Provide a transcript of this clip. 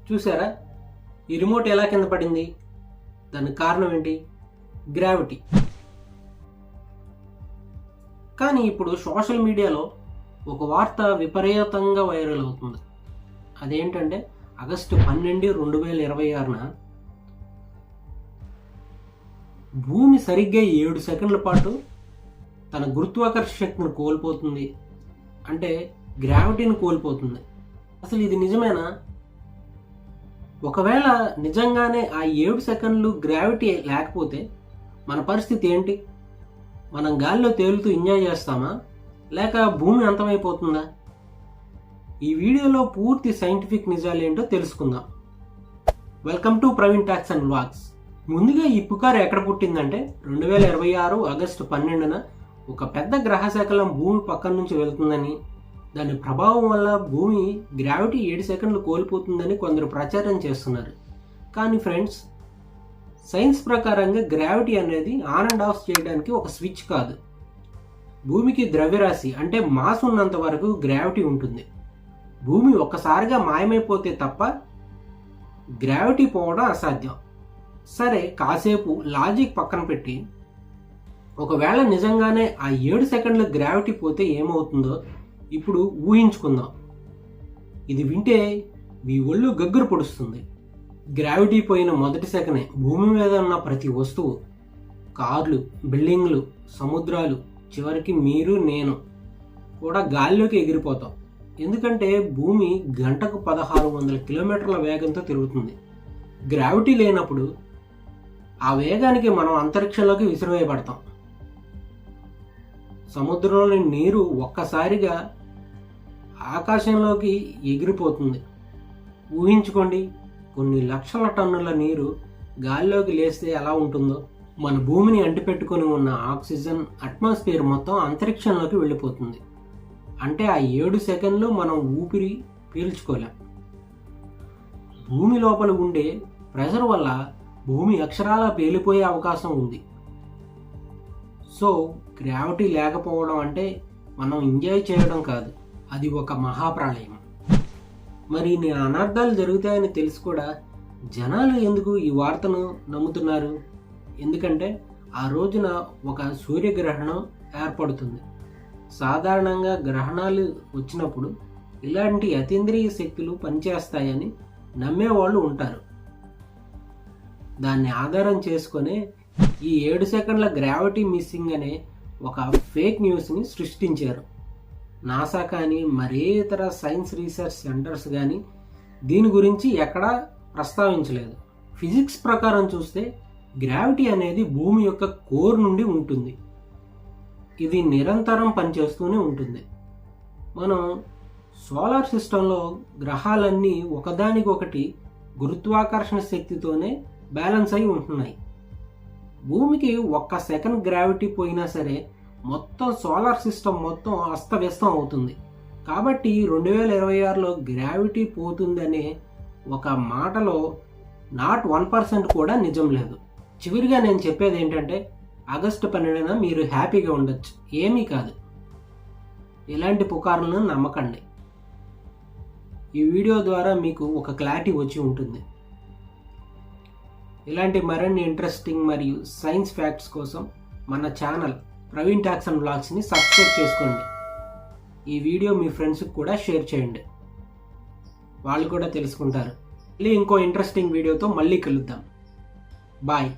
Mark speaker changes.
Speaker 1: చూసారా ఈ రిమోట్ ఎలా కింద పడింది? దానికి కారణం ఏంటి? గ్రావిటీ. కానీ ఇప్పుడు సోషల్ మీడియాలో ఒక వార్త విపరీతంగా వైరల్ అవుతుంది. అదేంటంటే ఆగస్టు 12, 2026న భూమి సరిగ్గా 7 సెకండ్ల పాటు తన గురుత్వాకర్షణ శక్తిని కోల్పోతుంది, అంటే గ్రావిటీని కోల్పోతుంది. అసలు ఇది నిజమేనా? ఒకవేళ నిజంగానే ఆ 7 సెకండ్లు గ్రావిటీ లేకపోతే మన పరిస్థితి ఏంటి? మనం గాలిలో తేలుతూ ఎంజాయ్ చేస్తామా, లేక భూమి అంతమైపోతుందా? ఈ వీడియోలో పూర్తి సైంటిఫిక్ నిజాలు ఏంటో తెలుసుకుందాం. Welcome to Praveen talks and vlogs. ముందుగా ఈ పుకారు ఎక్కడ పుట్టిందంటే 2026 ఆగస్టు 12న ఒక పెద్ద గ్రహశకలం భూమి పక్కన నుంచి వెళ్తుందని, దాని ప్రభావం వల్ల భూమి గ్రావిటీ 7 సెకండ్లు కోల్పోతుందని కొందరు ప్రచారం చేస్తున్నారు. కానీ ఫ్రెండ్స్, సైన్స్ ప్రకారంగా గ్రావిటీ అనేది ఆన్ అండ్ ఆఫ్ చేయడానికి ఒక స్విచ్ కాదు. భూమికి ద్రవ్యరాశి అంటే మాస్ ఉన్నంత వరకు గ్రావిటీ ఉంటుంది. భూమి ఒక్కసారిగా మాయమైపోతే తప్ప గ్రావిటీ పోవడం అసాధ్యం. సరే, కాసేపు లాజిక్ పక్కన పెట్టి ఒకవేళ నిజంగానే ఆ 7 సెకండ్ల గ్రావిటీ పోతే ఏమవుతుందో ఇప్పుడు ఊహించుకుందాం. ఇది వింటే మీ ఒళ్ళు గగ్గురు పొడుస్తుంది. గ్రావిటీ పోయిన మొదటి సెకనే భూమి మీద ఉన్న ప్రతి వస్తువు, కార్లు, బిల్డింగ్లు, సముద్రాలు, చివరికి మీరు నేను కూడా గాల్లోకి ఎగిరిపోతాం. ఎందుకంటే భూమి గంటకు 1600 కిలోమీటర్ల వేగంతో తిరుగుతుంది. గ్రావిటీ లేనప్పుడు ఆ వేగానికి మనం అంతరిక్షంలోకి విసిరివేయబడతాం. సముద్రంలోని నీరు ఒక్కసారిగా ఆకాశంలోకి ఎగిరిపోతుంది. ఊహించుకోండి, కొన్ని లక్షల టన్నుల నీరు గాల్లోకి లేస్తే ఎలా ఉంటుందో. మన భూమిని అంటిపెట్టుకొని ఉన్న ఆక్సిజన్ అట్మాస్ఫియర్ మొత్తం అంతరిక్షంలోకి వెళ్ళిపోతుంది. అంటే ఆ 7 సెకండ్లు మనం ఊపిరి పీల్చుకోలేం. భూమి లోపల ఉండే ప్రెషర్ వల్ల భూమి అక్షరాలా పేలిపోయే అవకాశం ఉంది. సో గ్రావిటీ లేకపోవడం అంటే మనం ఎంజాయ్ చేయడం కాదు, అది ఒక మహాప్రళయం. మరి నేను అనర్థాలు జరుగుతాయని తెలిసి కూడా జనాలు ఎందుకు ఈ వార్తను నమ్ముతున్నారు? ఎందుకంటే ఆ రోజున ఒక సూర్యగ్రహణం ఏర్పడుతుంది. సాధారణంగా గ్రహణాలు వచ్చినప్పుడు ఇలాంటి అతీంద్రియ శక్తులు పనిచేస్తాయని నమ్మేవాళ్ళు ఉంటారు. దాన్ని ఆధారం చేసుకొని ఈ 7 సెకండ్ల గ్రావిటీ మిస్సింగ్ అనే ఒక ఫేక్ న్యూస్ని సృష్టించారు. నాసా కానీ మరే ఇతర సైన్స్ రీసెర్చ్ సెంటర్స్ కానీ దీని గురించి ఎక్కడా ప్రస్తావించలేదు. ఫిజిక్స్ ప్రకారం చూస్తే గ్రావిటీ అనేది భూమి యొక్క కోర్ నుండి ఉంటుంది. ఇది నిరంతరం పనిచేస్తూనే ఉంటుంది. మనం సోలార్ సిస్టంలో గ్రహాలన్నీ ఒకదానికొకటి గురుత్వాకర్షణ శక్తితోనే బ్యాలెన్స్ అయి ఉంటున్నాయి. భూమికి 1 సెకండ్ గ్రావిటీ పోయినా సరే మొత్తం సోలార్ సిస్టమ్ మొత్తం అస్తవ్యస్తం అవుతుంది. కాబట్టి 2026లో గ్రావిటీ పోతుందనే ఒక మాటలో నాట్ 1% కూడా నిజం లేదు. చివరిగా నేను చెప్పేది ఏంటంటే ఆగస్టు 12న మీరు హ్యాపీగా ఉండొచ్చు, ఏమీ కాదు. ఇలాంటి పుకార్లను నమ్మకండి. ఈ వీడియో ద్వారా మీకు ఒక క్లారిటీ వచ్చి ఉంటుంది. ఇలాంటి మరిన్ని ఇంట్రెస్టింగ్ మరియు సైన్స్ ఫ్యాక్ట్స్ కోసం మన ఛానల్ ప్రవీణ్ టాక్స్ అండ్ వ్లాగ్స్ని సబ్స్క్రైబ్ చేసుకోండి. ఈ వీడియో మీ ఫ్రెండ్స్కి కూడా షేర్ చేయండి, వాళ్ళు కూడా తెలుసుకుంటారు. మళ్ళీ ఇంకో ఇంట్రెస్టింగ్ వీడియోతో మళ్ళీ కలుద్దాం. బాయ్.